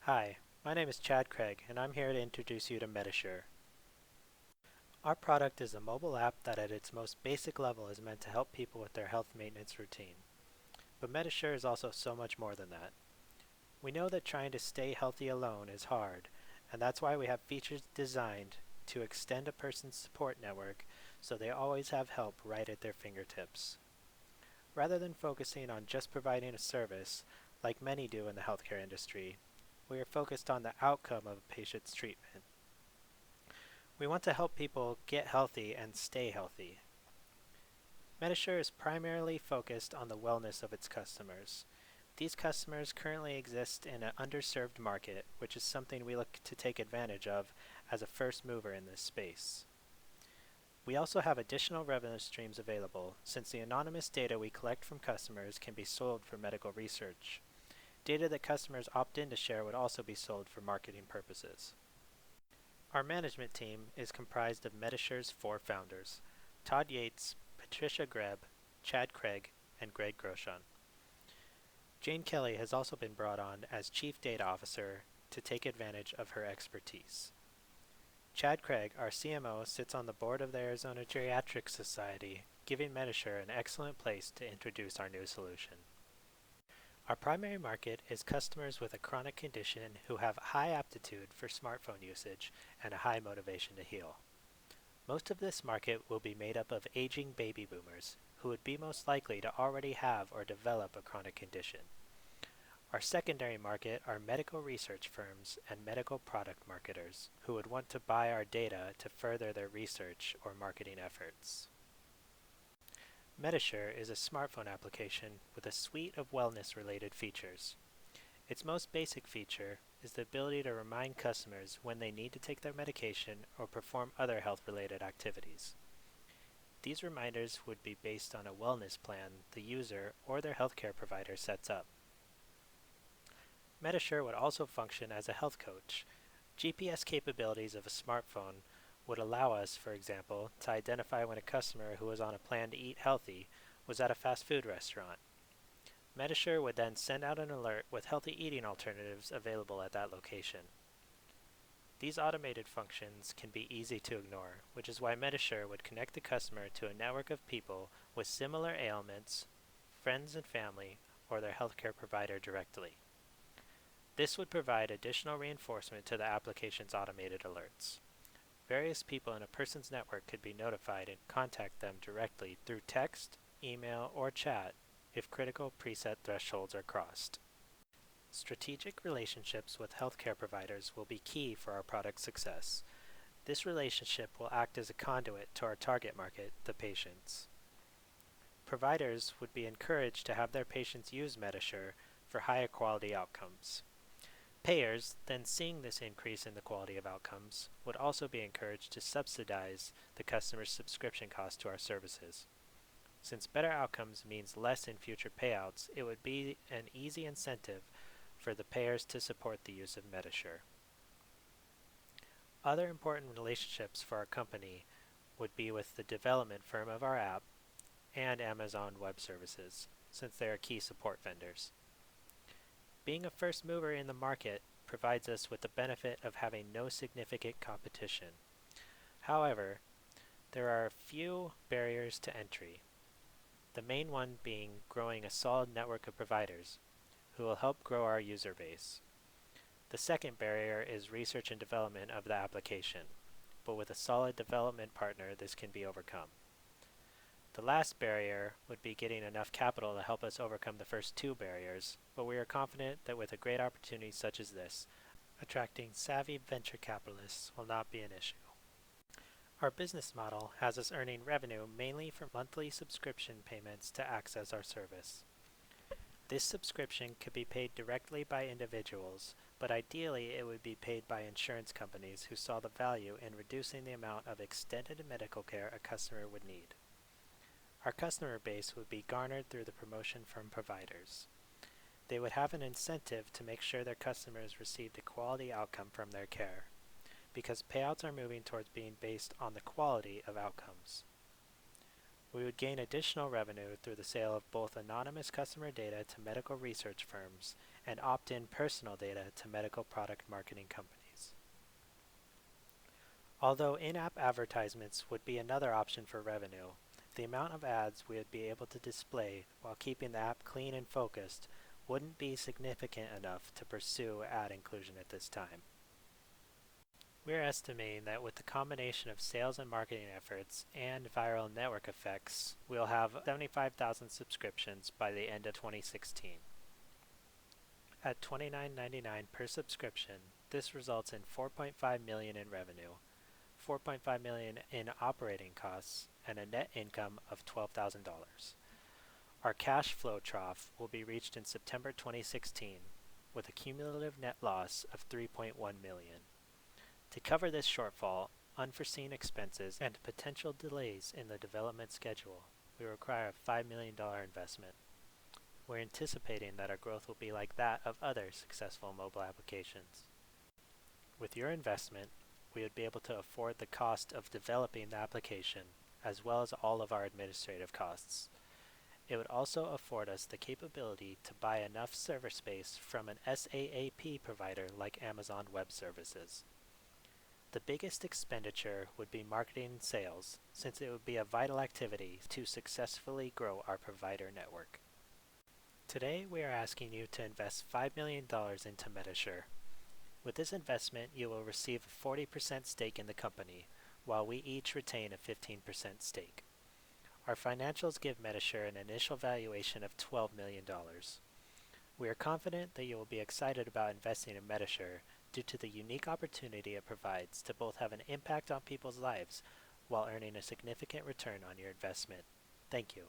Hi, my name is Chad Craig, and I'm here to introduce you to MediSure. Our product is a mobile app that at its most basic level is meant to help people with their health maintenance routine. But MediSure is also so much more than that. We know that trying to stay healthy alone is hard, and that's why we have features designed to extend a person's support network so they always have help right at their fingertips. Rather than focusing on just providing a service, like many do in the healthcare industry, we are focused on the outcome of a patient's treatment. We want to help people get healthy and stay healthy. MediSure is primarily focused on the wellness of its customers. These customers currently exist in an underserved market, which is something we look to take advantage of as a first mover in this space. We also have additional revenue streams available, since the anonymous data we collect from customers can be sold for medical research. Data that customers opt in to share would also be sold for marketing purposes. Our management team is comprised of MediSure's 4 founders: Todd Yates, Patricia Greb, Chad Craig, and Greg Groshon. Jane Kelly has also been brought on as Chief Data Officer to take advantage of her expertise. Chad Craig, our CMO, sits on the board of the Arizona Geriatric Society, giving MediSure an excellent place to introduce our new solution. Our primary market is customers with a chronic condition who have high aptitude for smartphone usage and a high motivation to heal. Most of this market will be made up of aging baby boomers who would be most likely to already have or develop a chronic condition. Our secondary market are medical research firms and medical product marketers who would want to buy our data to further their research or marketing efforts. MediSure is a smartphone application with a suite of wellness-related features. Its most basic feature is the ability to remind customers when they need to take their medication or perform other health-related activities. These reminders would be based on a wellness plan the user or their healthcare provider sets up. MediSure would also function as a health coach. GPS capabilities of a smartphone would allow us, for example, to identify when a customer who was on a plan to eat healthy was at a fast food restaurant. MediSure would then send out an alert with healthy eating alternatives available at that location. These automated functions can be easy to ignore, which is why MediSure would connect the customer to a network of people with similar ailments, friends and family, or their healthcare provider directly. This would provide additional reinforcement to the application's automated alerts. Various people in a person's network could be notified and contact them directly through text, email, or chat if critical preset thresholds are crossed. Strategic relationships with healthcare providers will be key for our product's success. This relationship will act as a conduit to our target market, the patients. Providers would be encouraged to have their patients use MediSure for higher quality outcomes. Payers, then seeing this increase in the quality of outcomes, would also be encouraged to subsidize the customer's subscription cost to our services. Since better outcomes means less in future payouts, it would be an easy incentive for the payers to support the use of MediSure. Other important relationships for our company would be with the development firm of our app and Amazon Web Services, since they are key support vendors. Being a first mover in the market provides us with the benefit of having no significant competition. However, there are a few barriers to entry, the main one being growing a solid network of providers who will help grow our user base. The second barrier is research and development of the application, but with a solid development partner this can be overcome. The last barrier would be getting enough capital to help us overcome the first 2 barriers, but we are confident that with a great opportunity such as this, attracting savvy venture capitalists will not be an issue. Our business model has us earning revenue mainly from monthly subscription payments to access our service. This subscription could be paid directly by individuals, but ideally it would be paid by insurance companies who saw the value in reducing the amount of extended medical care a customer would need. Our customer base would be garnered through the promotion from providers. They would have an incentive to make sure their customers received a quality outcome from their care, because payouts are moving towards being based on the quality of outcomes. We would gain additional revenue through the sale of both anonymous customer data to medical research firms and opt-in personal data to medical product marketing companies. Although in-app advertisements would be another option for revenue, the amount of ads we would be able to display while keeping the app clean and focused wouldn't be significant enough to pursue ad inclusion at this time. We're estimating that with the combination of sales and marketing efforts and viral network effects, we'll have 75,000 subscriptions by the end of 2016. At $29.99 per subscription, this results in $4.5 million in revenue, $4.5 million in operating costs, and a net income of $12,000. Our cash flow trough will be reached in September 2016 with a cumulative net loss of $3.1 million. To cover this shortfall, unforeseen expenses, and potential delays in the development schedule, we require a $5 million investment. We're anticipating that our growth will be like that of other successful mobile applications. With your investment, we would be able to afford the cost of developing the application, as well as all of our administrative costs. It would also afford us the capability to buy enough server space from an SaaS provider like Amazon Web Services. The biggest expenditure would be marketing and sales, since it would be a vital activity to successfully grow our provider network. Today, we are asking you to invest $5 million into MediSure. With this investment, you will receive a 40% stake in the company, while we each retain a 15% stake. Our financials give MediSure an initial valuation of $12 million. We are confident that you will be excited about investing in MediSure due to the unique opportunity it provides to both have an impact on people's lives while earning a significant return on your investment. Thank you.